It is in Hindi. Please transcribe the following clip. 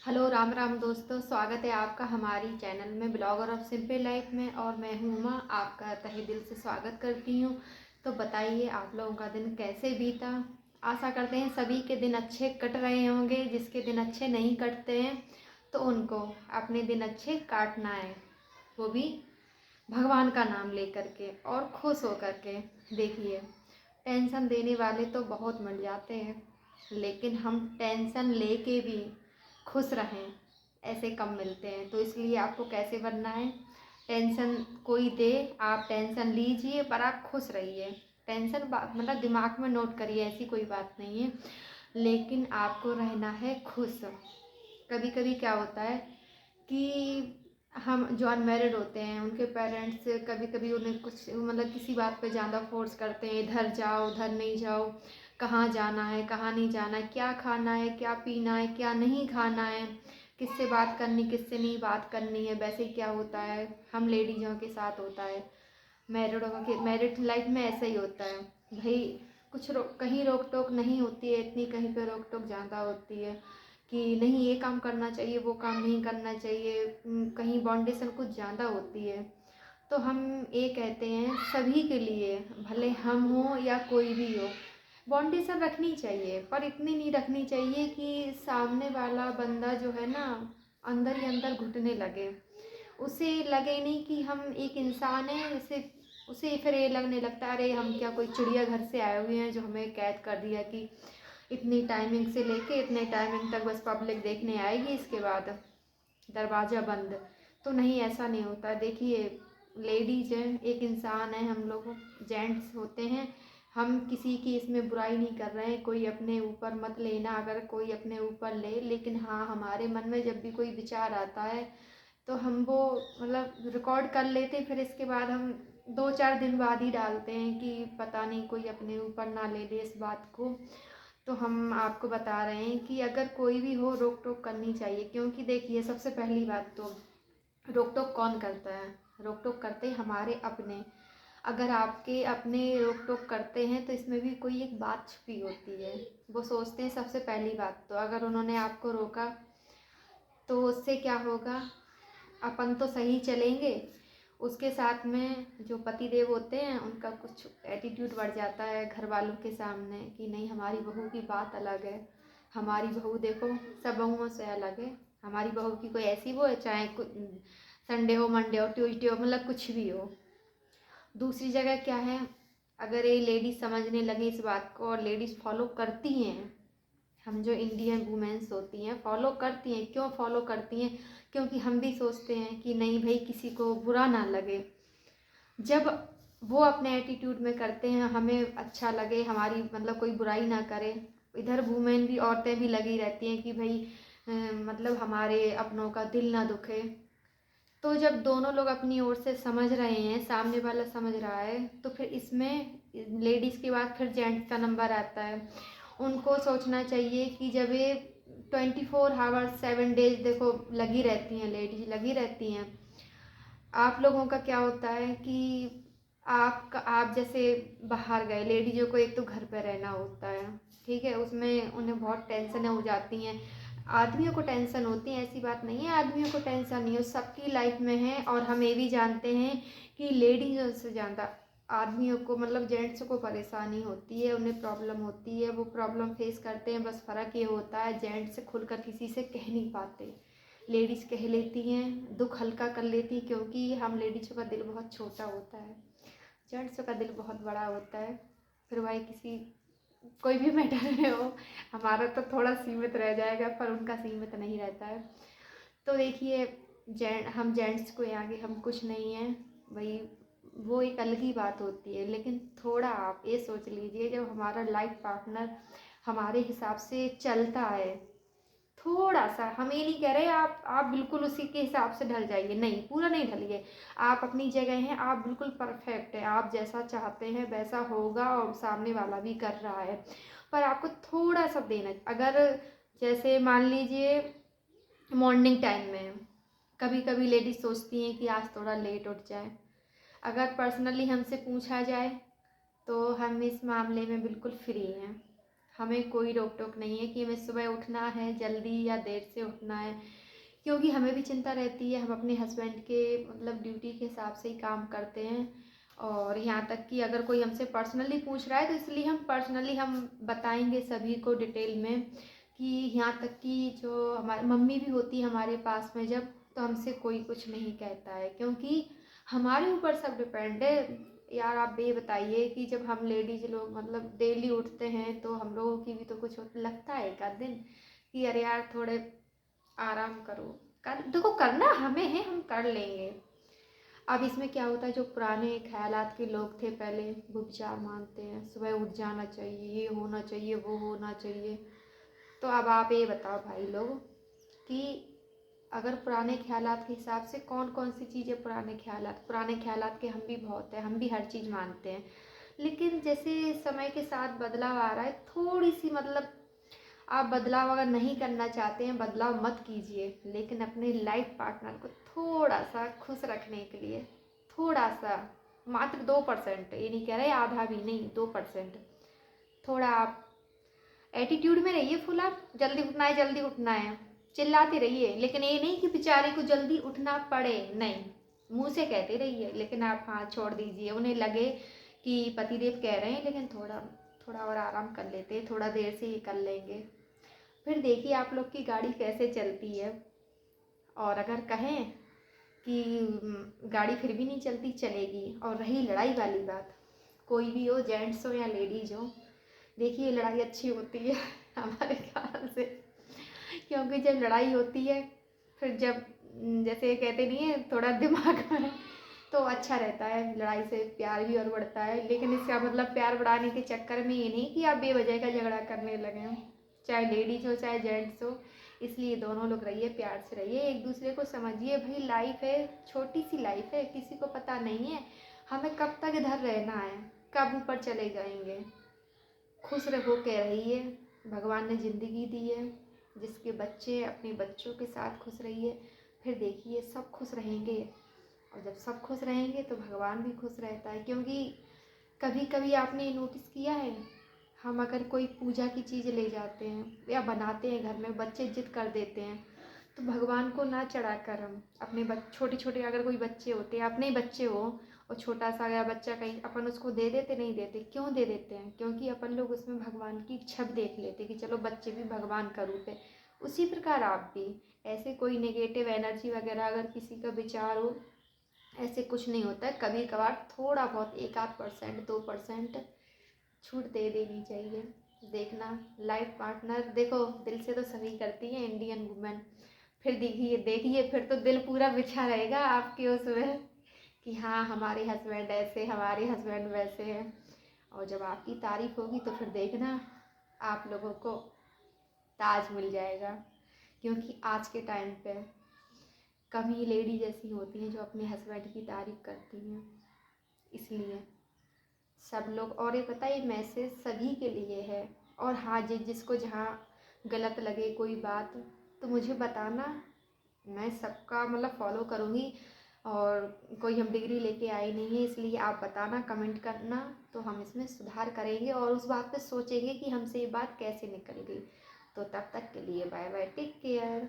हेलो राम राम दोस्तों, स्वागत है आपका हमारी चैनल में ब्लॉगर ऑफ सिंपल लाइफ में। और मैं हूँ उमा, आपका तहे दिल से स्वागत करती हूँ। तो बताइए आप लोगों का दिन कैसे बीता। आशा करते हैं सभी के दिन अच्छे कट रहे होंगे। जिसके दिन अच्छे नहीं कटते हैं तो उनको अपने दिन अच्छे काटना है, वो भी भगवान का नाम लेकर के और खुश होकर के। देखिए, टेंशन देने वाले तो बहुत मिल जाते हैं, लेकिन हम टेंशन लेके भी खुश रहें ऐसे कम मिलते हैं। तो इसलिए आपको कैसे बनना है, टेंशन कोई दे आप टेंशन लीजिए पर आप खुश रहिए। टेंशन मतलब दिमाग में नोट करिए, ऐसी कोई बात नहीं है, लेकिन आपको रहना है खुश। कभी कभी क्या होता है कि हम जो अनमेरिड होते हैं उनके पेरेंट्स कभी कभी उन्हें कुछ मतलब किसी बात पे ज़्यादा फोर्स करते हैं, इधर जाओ उधर नहीं जाओ, कहाँ जाना है कहाँ नहीं जाना है, क्या खाना है क्या पीना है क्या नहीं खाना है, किससे बात करनी किससे नहीं बात करनी है। वैसे ही क्या होता है हम लेडीज़ों के साथ होता है, मैरिड लाइफ में ऐसा ही होता है भाई। कहीं रोक टोक नहीं होती है इतनी, कहीं पे रोक टोक ज़्यादा होती है कि नहीं ये काम करना चाहिए वो काम नहीं करना चाहिए। कहीं बाउंडेशन कुछ ज़्यादा होती है। तो हम ये कहते हैं सभी के लिए, भले हम हो या कोई भी हो, बाउंडेशन रखनी चाहिए, पर इतनी नहीं रखनी चाहिए कि सामने वाला बंदा जो है ना अंदर ही अंदर घुटने लगे। उसे लगे नहीं कि हम एक इंसान हैं, उसे फिर ये लगने लगता है अरे हम क्या कोई चिड़िया घर से आए हुए हैं जो हमें कैद कर दिया कि इतनी टाइमिंग से लेके इतने टाइमिंग तक बस पब्लिक देखने आएगी, इसके बाद दरवाज़ा बंद। तो नहीं, ऐसा नहीं होता। देखिए, लेडीज हैं, एक इंसान है, हम लोग जेंट्स होते हैं। हम किसी की इसमें बुराई नहीं कर रहे हैं, कोई अपने ऊपर मत लेना अगर कोई अपने ऊपर ले, लेकिन हाँ हमारे मन में जब भी कोई विचार आता है तो हम वो मतलब रिकॉर्ड कर लेते, फिर इसके बाद हम 2-4 दिन बाद ही डालते हैं कि पता नहीं कोई अपने ऊपर ना ले ले इस बात को। तो हम आपको बता रहे हैं कि अगर कोई भी हो रोक टोक करनी चाहिए, क्योंकि देखिए सबसे पहली बात तो रोक टोक कौन करता है, रोक टोक करते हैं हमारे अपने। अगर आपके अपने रोक टोक करते हैं तो इसमें भी कोई एक बात छुपी होती है। वो सोचते हैं सबसे पहली बात तो अगर उन्होंने आपको रोका तो उससे क्या होगा, अपन तो सही चलेंगे, उसके साथ में जो पति देव होते हैं उनका कुछ एटीट्यूड बढ़ जाता है घर वालों के सामने कि नहीं हमारी बहू की बात अलग है, हमारी बहू देखो सब बहुओं से अलग है, हमारी बहू की कोई ऐसी वो है, चाहे संडे हो मंडे हो ट्यूसडे हो मतलब कुछ भी हो। दूसरी जगह क्या है, अगर ये लेडीज समझने लगे इस बात को और लेडीज फॉलो करती हैं, हम जो इंडियन वुमेन्स होती हैं फॉलो करती हैं, क्यों फॉलो करती हैं, क्योंकि हम भी सोचते हैं कि नहीं भाई किसी को बुरा ना लगे। जब वो अपने एटीट्यूड में करते हैं हमें अच्छा लगे, हमारी मतलब कोई बुराई ना करे। इधर वुमेन भी औरतें भी लगी रहती हैं कि भाई मतलब हमारे अपनों का दिल ना दुखे। तो जब दोनों लोग अपनी ओर से समझ रहे हैं, सामने वाला समझ रहा है, तो फिर इसमें लेडीज़ के बाद फिर जेंट्स का नंबर आता है। उनको सोचना चाहिए कि जब ये 24 आवर्स 7 डेज देखो लगी रहती हैं, लेडीज लगी रहती हैं। आप लोगों का क्या होता है कि आप जैसे बाहर गए, लेडीज़ों को एक तो घर पर रहना होता है, ठीक है, उसमें उन्हें बहुत टेंशन हो जाती हैं। आदमियों को टेंशन होती है, ऐसी बात नहीं है आदमियों को टेंशन नहीं हो, सबकी लाइफ में है। और हम ये भी जानते हैं कि लेडीज़ों से ज़्यादा आदमियों को मतलब जेंट्स को परेशानी होती है, उन्हें प्रॉब्लम होती है, वो प्रॉब्लम फेस करते हैं। बस फ़र्क ये होता है जेंट्स खुलकर किसी से कह नहीं पाते, लेडीज़ कह लेती हैं, दुख हल्का कर लेती हैं, क्योंकि हम लेडीज़ों का दिल बहुत छोटा होता है, जेंट्स का दिल बहुत बड़ा होता है। फिर भाई किसी कोई भी मैटर में हो, हमारा तो थोड़ा सीमित रह जाएगा पर उनका सीमित नहीं रहता है। तो देखिए, हम जेंट्स को आगे हम कुछ नहीं हैं भाई, वो एक अलग ही बात होती है। लेकिन थोड़ा आप ये सोच लीजिए, जब हमारा लाइफ पार्टनर हमारे हिसाब से चलता है, थोड़ा सा, हम ये नहीं कह रहे आप बिल्कुल उसी के हिसाब से ढल जाइए, नहीं पूरा नहीं ढलिए, आप अपनी जगह हैं, आप बिल्कुल परफेक्ट हैं, आप जैसा चाहते हैं वैसा होगा और सामने वाला भी कर रहा है। पर आपको थोड़ा सा देना, अगर जैसे मान लीजिए मॉर्निंग टाइम में कभी कभी लेडीज सोचती हैं कि आज थोड़ा लेट उठ जाए, अगर पर्सनली हमसे पूछा जाए तो हम इस मामले में बिल्कुल फ्री हैं, हमें कोई रोक टोक नहीं है कि हमें सुबह उठना है जल्दी या देर से उठना है, क्योंकि हमें भी चिंता रहती है। हम अपने हस्बैंड के मतलब ड्यूटी के हिसाब से ही काम करते हैं। और यहाँ तक कि अगर कोई हमसे पर्सनली पूछ रहा है तो इसलिए हम पर्सनली हम बताएंगे सभी को डिटेल में, कि यहाँ तक कि जो हमारी मम्मी भी होती है हमारे पास में जब, तो हमसे कोई कुछ नहीं कहता है, क्योंकि हमारे ऊपर सब डिपेंड है। यार आप ये बताइए कि जब हम लेडीज लोग मतलब डेली उठते हैं तो हम लोगों की भी तो कुछ लगता है एक आध दिन कि अरे यार थोड़े आराम करो। कर देखो, करना हमें है, हम कर लेंगे। अब इसमें क्या होता है, जो पुराने ख्यालात के लोग थे पहले वो विचार मानते हैं, सुबह उठ जाना चाहिए, ये होना चाहिए, वो होना चाहिए। तो अब आप ये बताओ भाई लोग कि अगर पुराने ख्यालात के हिसाब से कौन कौन सी चीज़ें, पुराने ख्यालात के हम भी बहुत है, हम भी हर चीज़ मानते हैं, लेकिन जैसे समय के साथ बदलाव आ रहा है, थोड़ी सी मतलब आप बदलाव अगर नहीं करना चाहते हैं, बदलाव मत कीजिए, लेकिन अपने लाइफ पार्टनर को थोड़ा सा खुश रखने के लिए, थोड़ा सा, मात्र 2%, ये नहीं कह रहे आधा भी नहीं, 2%, थोड़ा आप एटीट्यूड में रहिए फुल। आप जल्दी उठना है, जल्दी उठना है, चिल्लाते रहिए, लेकिन ये नहीं कि बेचारे को जल्दी उठना पड़े, नहीं, मुंह से कहते रहिए, लेकिन आप हाथ छोड़ दीजिए। उन्हें लगे कि पतिदेव कह रहे हैं, लेकिन थोड़ा थोड़ा और आराम कर लेते हैं, थोड़ा देर से ही कर लेंगे। फिर देखिए आप लोग की गाड़ी कैसे चलती है। और अगर कहें कि गाड़ी फिर भी नहीं चलती, चलेगी। और रही लड़ाई वाली बात, कोई भी हो, जेंट्स हो या लेडीज हो, देखिए लड़ाई अच्छी होती है हमारे ख्याल से, क्योंकि जब लड़ाई होती है, फिर जब जैसे कहते नहीं है थोड़ा दिमाग में, तो अच्छा रहता है, लड़ाई से प्यार भी और बढ़ता है। लेकिन इसका मतलब प्यार बढ़ाने के चक्कर में ये नहीं कि आप बेवजह का झगड़ा करने लगे, चाहे लेडीज हो चाहे जेंट्स हो। इसलिए दोनों लोग रहिए, प्यार से रहिए, एक दूसरे को समझिए। भाई लाइफ है, छोटी सी लाइफ है, किसी को पता नहीं है हमें कब तक इधर रहना है, कब ऊपर चले जाएंगे। खुश रहो के रहिए, भगवान ने ज़िंदगी दी है, जिसके बच्चे अपने बच्चों के साथ खुश रहिए, फिर देखिए सब खुश रहेंगे। और जब सब खुश रहेंगे तो भगवान भी खुश रहता है। क्योंकि कभी कभी आपने ये नोटिस किया है, हम अगर कोई पूजा की चीज़ ले जाते हैं या बनाते हैं घर में, बच्चे जिद कर देते हैं, तो भगवान को ना चढ़ाकर हम अपने छोटे छोटे, अगर कोई बच्चे होते हैं, अपने ही बच्चे हो और छोटा सा गया बच्चा कहीं, अपन उसको दे देते, नहीं देते, क्यों दे देते हैं? क्योंकि अपन लोग उसमें भगवान की छवि देख लेते कि चलो बच्चे भी भगवान का रूप है। उसी प्रकार आप भी, ऐसे कोई नेगेटिव एनर्जी वगैरह अगर किसी का विचार हो, ऐसे कुछ नहीं होता है। कभी कभार थोड़ा बहुत 1-8%, 2% छूट दे देनी चाहिए। देखना लाइफ पार्टनर, देखो दिल से तो सभी करती है इंडियन वुमेन, फिर देखिए देखिए फिर तो दिल पूरा बिछा रहेगा आपके उसमें कि हाँ हमारे हस्बैंड ऐसे, हमारे हस्बैंड वैसे हैं। और जब आपकी तारीफ होगी तो फिर देखना आप लोगों को ताज मिल जाएगा। क्योंकि आज के टाइम पे कम ही लेडीज ऐसी होती हैं जो अपने हस्बैंड की तारीफ करती हैं। इसलिए सब लोग, और ये पता है मैसेज सभी के लिए है। और हाँ जिसको जहाँ गलत लगे कोई बात, तो मुझे बताना, मैं सबका मतलब फॉलो करूँगी। और कोई हम डिग्री लेके आए नहीं है, इसलिए आप बताना, कमेंट करना, तो हम इसमें सुधार करेंगे और उस बात पे सोचेंगे कि हमसे ये बात कैसे निकल गई। तो तब तक के लिए बाय बाय, टेक केयर।